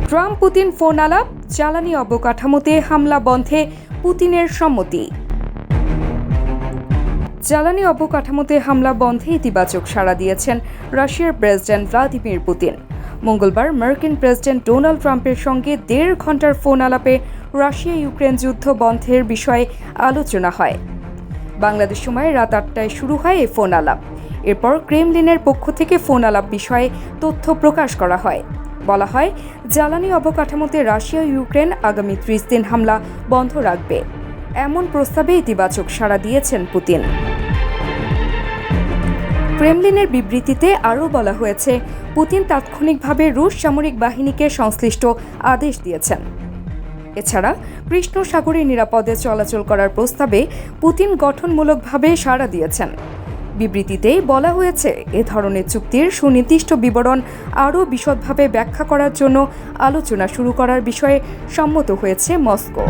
Trump Putin phone আলাপ, জ্বালানি অবকাঠামোতে হামলা বন্ধে পুতিনের সম্মতি। জ্বালানি অবকাঠামোতে হামলা বন্ধে ইতিবাচক সাড়া দিয়েছেন রাশিয়ার প্রেসিডেন্ট ভ্লাদিমির পুতিন। মঙ্গলবার মার্কিন প্রেসিডেন্ট ডোনাল্ড ট্রাম্পের সঙ্গে 1.5 ঘণ্টার ফোন আলাপে রাশিয়া ইউক্রেন যুদ্ধ বন্ধের বিষয়ে আলোচনা হয়। বাংলাদেশ সময় রাত 8টায় শুরু হয় এই ফোন আলাপ। এরপর ক্রেমলিনের পক্ষ থেকে ফোন আলাপ বিষয়ে তথ্য প্রকাশ করা হয়। বলা হয়, জ্বালানি অবকাঠামোতে রাশিয়া ইউক্রেন আগামী 30 দিন হামলা বন্ধ রাখবে, এমন প্রস্তাবে ইতিবাচক সাড়া দিয়েছেন পুতিন। ক্রেমলিনের বিবৃতিতে আরও বলা হয়েছে, পুতিন তাৎক্ষণিকভাবে রুশ সামরিক বাহিনীকে সংশ্লিষ্ট আদেশ দিয়েছেন। এছাড়া কৃষ্ণ সাগরে নিরাপদে চলাচল করার প্রস্তাবে পুতিন গঠনমূলকভাবে সাড়া দিয়েছেন। বিবৃতিতে বলা হয়েছে, এ ধরনের চুক্তির সুনির্দিষ্ট বিবরণ আরও বিশদভাবে ব্যাখ্যা করার জন্য আলোচনা শুরু করার বিষয়ে সম্মত হয়েছে মস্কো।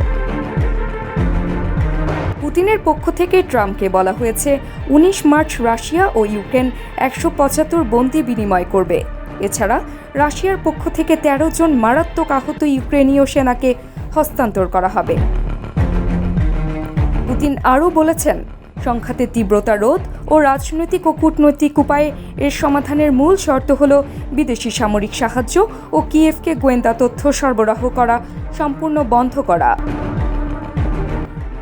পুতিনের পক্ষ থেকে ট্রাম্পকে বলা হয়েছে, 19 মার্চ রাশিয়া ও ইউক্রেন 175 বন্দী বিনিময় করবে। এছাড়া রাশিয়ার পক্ষ থেকে 13 জন মারাত্মক আহত ইউক্রেনীয় সেনাকে হস্তান্তর করা হবে। পুতিন আরও বলেছেন, সংঘাতের তীব্রতা রোধ ও রাজনৈতিক ও কূটনৈতিক উপায়ে এর সমাধানের মূল শর্ত হল বিদেশি সামরিক সাহায্য ও কিয়েভকে গোয়েন্দা তথ্য সরবরাহ করা সম্পূর্ণ বন্ধ করা।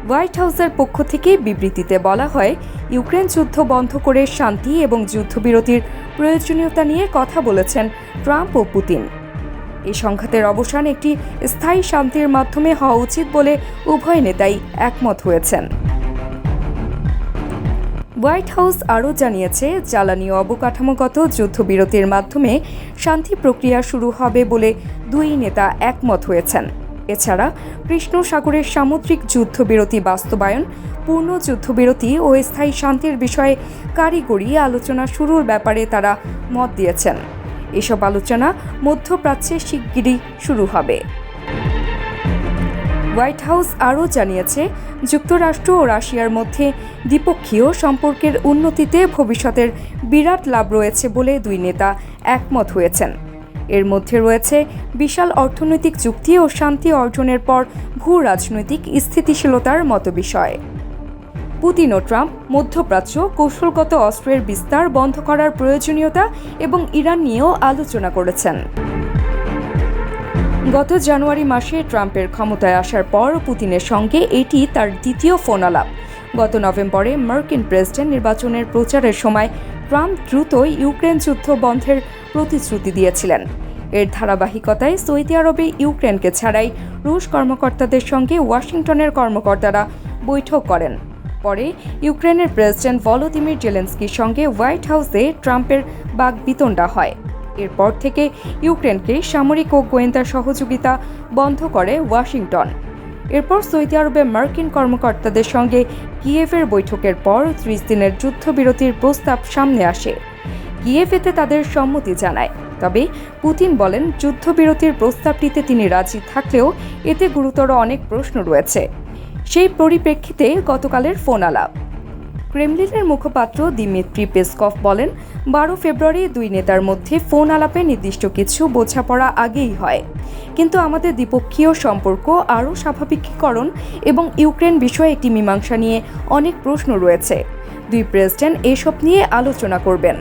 হোয়াইট হাউসের পক্ষ থেকে বিবৃতিতে বলা হয়, ইউক্রেন যুদ্ধ বন্ধ করে শান্তি এবং যুদ্ধবিরতির প্রয়োজনীয়তা নিয়ে কথা বলেছেন ট্রাম্প ও পুতিন। এই সংঘাতের অবসান একটি স্থায়ী শান্তির মাধ্যমে হওয়া উচিত বলে উভয় নেতাই একমত হয়েছেন। হোয়াইট হাউস আরও জানিয়েছে, জ্বালানি অবকাঠামোগত যুদ্ধবিরতির মাধ্যমে শান্তি প্রক্রিয়া শুরু হবে বলে দুই নেতা একমত হয়েছেন। এছাড়া কৃষ্ণ সাগরের সামুদ্রিক যুদ্ধবিরতি বাস্তবায়ন, পূর্ণ যুদ্ধবিরতি ও স্থায়ী শান্তির বিষয়ে কারিগরি আলোচনা শুরুর ব্যাপারে তারা মত দিয়েছেন। এসব আলোচনা মধ্যপ্রাচ্যে শিগগিরই শুরু হবে। হোয়াইট হাউস আরও জানিয়েছে, যুক্তরাষ্ট্র ও রাশিয়ার মধ্যে দ্বিপক্ষীয় সম্পর্কের উন্নতিতে ভবিষ্যতের বিরাট লাভ রয়েছে বলে দুই নেতা একমত হয়েছেন। এর মধ্যে রয়েছে বিশাল অর্থনৈতিক চুক্তি ও শান্তি অর্জনের পর ভূ রাজনৈতিক স্থিতিশীলতার মতো বিষয়। পুতিন ও ট্রাম্প মধ্যপ্রাচ্য কৌশলগত অস্ত্রের বিস্তার বন্ধ করার প্রয়োজনীয়তা এবং ইরান নিয়েও আলোচনা করেছেন। গত জানুয়ারি মাসে ট্রাম্পের ক্ষমতায় আসার পর পুতিনের সঙ্গে এটি তার দ্বিতীয় ফোন আলাপ। গত নভেম্বরে মার্কিন প্রেসিডেন্ট নির্বাচনের প্রচারের সময় ট্রাম্প দ্রুতই ইউক্রেন যুদ্ধ বন্ধের প্রতিশ্রুতি দিয়েছিলেন। এর ধারাবাহিকতায় সৌদি আরবে ইউক্রেনকে ছাড়াই রুশ কর্মকর্তাদের সঙ্গে ওয়াশিংটনের কর্মকর্তারা বৈঠক করেন। পরে ইউক্রেনের প্রেসিডেন্ট ভলোদিমির জেলেনস্কির সঙ্গে হোয়াইট হাউসে ট্রাম্পের বাকবিতণ্ডা হয়। এরপর থেকে ইউক্রেনকে সামরিক ও গোয়েন্দা সহযোগিতা বন্ধ করে ওয়াশিংটন। এরপর সৌদি আরবে মার্কিন কর্মকর্তাদের সঙ্গে কিয়েভের বৈঠকের পর 30 দিনের যুদ্ধবিরতির প্রস্তাব সামনে আসে। কিয়েভ এতে তাদের সম্মতি জানায়। তবে পুতিন বলেন, যুদ্ধবিরতির প্রস্তাবটিতে তিনি রাজি থাকলেও এতে গুরুতর অনেক প্রশ্ন রয়েছে। সেই পরিপ্রেক্ষিতে গতকালের ফোন আলাপ। ক্রেমলিনের মুখপাত্র দিমিত্রি পেসকভ বলেন, 12 ফেব্রুয়ারি দুই নেতার মধ্যে ফোন আলাপে নির্দিষ্ট কিছু বোঝাপড়া আগেই হয়, কিন্তু আমাদের দ্বিপক্ষীয় সম্পর্ক আরও স্বাভাবিকীকরণ এবং ইউক্রেন বিষয়ে একটি মীমাংসা নিয়ে অনেক প্রশ্ন রয়েছে। দুই প্রেসিডেন্ট এসব নিয়ে আলোচনা করবেন।